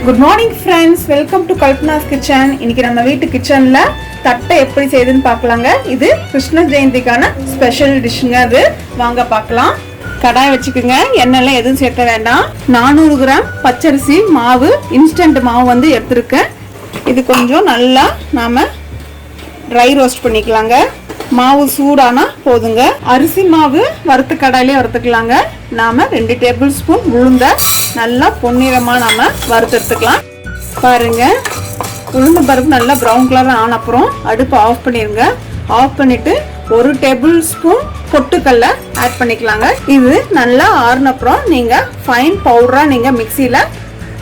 Good morning friends, welcome to Kalpana's kitchen. இன்னைக்கு நம்ம வீட்டு கிச்சன்ல தட்டை எப்படி செய்யுதுன்னு பார்க்கலாங்க. இது கிருஷ்ண ஜெயந்திக்கான ஸ்பெஷல் டிஷ்ங்க. அது வாங்க பார்க்கலாம். கடாய் வச்சுக்கோங்க. எண்ணெய்லாம் எதுவும் சேர்க்க வேண்டாம். 400 கிராம் பச்சரிசி மாவு, இன்ஸ்டன்ட் மாவு வந்து எடுத்துருக்கேன். இது கொஞ்சம் நல்லா நாம ட்ரை ரோஸ்ட் பண்ணிக்கலாங்க. மாவு சூடானா போதுங்க. அரிசி மாவு வறுத்து கடாயிலே வறுத்துக்கலாங்க. நாம 2 டேபிள் ஸ்பூன் உளுந்த நல்லா பொன்னிறமா நாம வறுத்து எடுத்துக்கலாம். பாருங்க, உளுந்த பருப்பு நல்லா ப்ரௌன் கலர் ஆன அப்புறம் அடுப்பு ஆஃப் பண்ணிருங்க. ஆஃப் பண்ணிட்டு 1 டேபிள் ஸ்பூன் பொட்டுக்கல்ல ஆட் பண்ணிக்கலாங்க. இது நல்லா ஆறுன அப்புறம் நீங்க ஃபைன் பவுடரா நீங்க மிக்சியில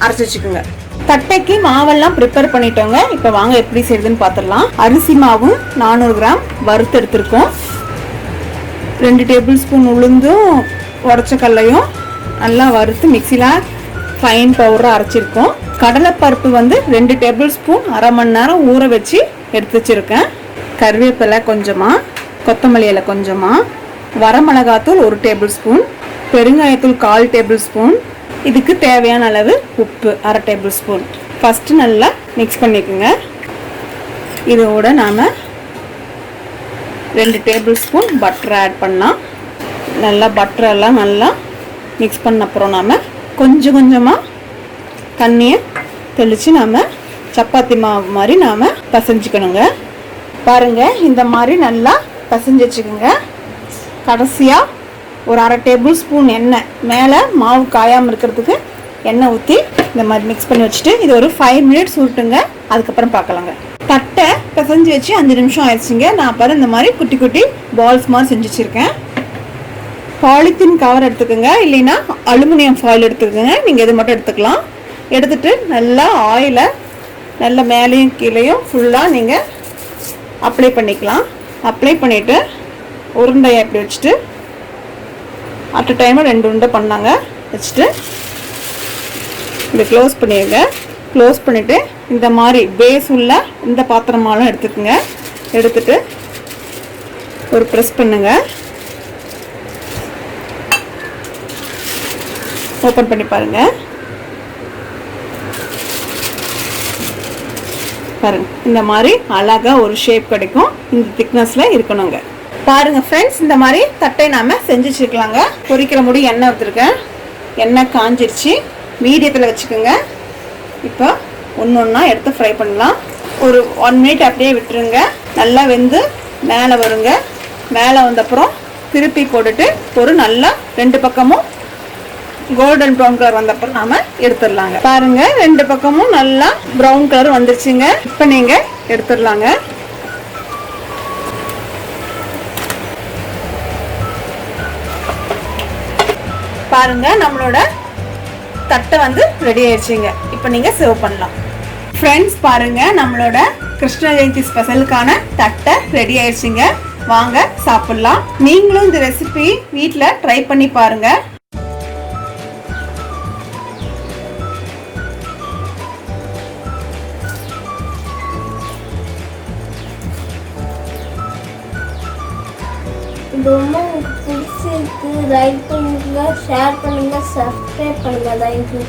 அரைச்சு வச்சுக்கோங்க. தட்டைக்கு மாவெல்லாம் ப்ரிப்பேர் பண்ணிட்டோங்க. இப்போ வாங்க எப்படி செய்யுதுன்னு பார்த்துடலாம். அரிசி மாவும் 400 கிராம் வறுத்து எடுத்துருக்கோம். 2 டேபிள் ஸ்பூன் உளுந்தும் உடச்ச கடலையும் நல்லா வறுத்து மிக்சியில் ஃபைன் பவுடராக அரைச்சிருக்கோம். கடலைப்பருப்பு வந்து 2 டேபிள் ஸ்பூன் அரை மணி நேரம் ஊற வச்சு எடுத்து வச்சுருக்கேன். கருவேப்பிலை கொஞ்சமாக, கொத்தமல்லி இலை கொஞ்சமாக, வரமிளகாத்தூள் 1 டேபிள் ஸ்பூன், பெருங்காயத்தூள் 1/4 டேபிள் ஸ்பூன், இதுக்கு தேவையான அளவு உப்பு 1/2 டேபிள் ஸ்பூன். ஃபஸ்ட்டு நல்லா மிக்ஸ் பண்ணிக்கோங்க. இதோட நாம் 2 டேபிள் ஸ்பூன் பட்டர் ஆட் பண்ணலாம். நல்லா பட்டரெல்லாம் நல்லா மிக்ஸ் பண்ண அப்புறம் நாம் கொஞ்சம் கொஞ்சமாக தண்ணியை தெளித்து நாம் சப்பாத்தி மாவு மாதிரி நாம் பசைஞ்சிக்கணுங்க. பாருங்கள், இந்த மாதிரி நல்லா பசைஞ்சு வச்சுக்கோங்க. கடைசியாக ஒரு 1/2 டேபிள் ஸ்பூன் எண்ணெய் மேலே மாவு காயாமல் இருக்கிறதுக்கு எண்ணெய் ஊற்றி இந்த மாதிரி மிக்ஸ் பண்ணி வச்சுட்டு இது ஒரு 5 மினிட்ஸ் விட்டுங்க. அதுக்கப்புறம் பார்க்கலாங்க. தட்டை பிசைஞ்சு வச்சு 5 நிமிஷம் ஆயிடுச்சுங்க. நான் பாரு இந்த மாதிரி குட்டி குட்டி பால்ஸ் மாதிரி செஞ்சு வச்சுருக்கேன். பாலித்தீன் கவர் எடுத்துக்கோங்க, இல்லைன்னா அலுமினியம் ஃபாயில் எடுத்துக்கோங்க. நீங்கள் இது மட்டும் எடுத்துக்கலாம். எடுத்துட்டு நல்லா ஆயிலை நல்லா மேலேயும் கீழேயும் ஃபுல்லாக நீங்கள் அப்ளை பண்ணிக்கலாம். அப்ளை பண்ணிவிட்டு உருண்டையை அப்படி வச்சுட்டு அட் டைமில் 2 உருண்டை பண்ணாங்க வச்சுட்டு இதை க்ளோஸ் பண்ணிடுங்க. க்ளோஸ் பண்ணிவிட்டு இந்த மாதிரி பேஸ் உள்ள இந்த பாத்திரமாலும் எடுத்துக்கோங்க. எடுத்துட்டு ஒரு ப்ரெஸ் பண்ணுங்க. ஓப்பன் பண்ணி பாருங்க. பாருங்க, இந்த மாதிரி அழகா ஒரு ஷேப் கிடைக்கும். இந்த திக்னஸ்ல இருக்கணுங்க. பாருங்க ஃப்ரெண்ட்ஸ், இந்த மாதிரி தட்டை நாம செஞ்சு வச்சுக்கலாங்க. பொரிக்கிற முடி எண்ணெய் ஊற்றிருக்கேன். எண்ணெய் காஞ்சிருச்சு. மீடியத்தில் வச்சுக்கோங்க. இப்போ ஒன்றா எடுத்து ஃப்ரை பண்ணலாம். ஒரு 1 மினிட் அப்படியே விட்டுருங்க. நல்லா வெந்து மேலே வருங்க. மேலே வந்தப்புறம் திருப்பி போட்டுட்டு ஒரு நல்லா 2 பக்கமும் கோல்டன் ப்ரௌன் கலர் வந்தப்பறம் நாம எடுத்துடலாங்க. பாருங்க, 2 பக்கமும் நல்லா ப்ரௌன் கலர் வந்துருச்சுங்க. இப்போ நீங்க எடுத்துடலாங்க. பாருங்க, நம்மளோட தட்டை வந்து ரெடி ஆயிடுச்சுங்க. இப்போ நீங்க சர்வ் பண்ணலாம். ஃப்ரெண்ட்ஸ், பாருங்க, நம்மளோட கிருஷ்ண ஜெயந்தி ஸ்பெஷலுக்கான தட்டை ரெடி ஆயிடுச்சுங்க. வாங்க சாப்பிடலாம். நீங்களும் இந்த ரெசிபி வீட்டில் ட்ரை பண்ணி பாருங்க. ரொம்ப உங்களுக்கு பிடிச்சிருக்கு, லைக் பண்ணுங்க, ஷேர் பண்ணுங்க, சப்ஸ்கிரைப் பண்ணுங்க. தேங்க்யூ.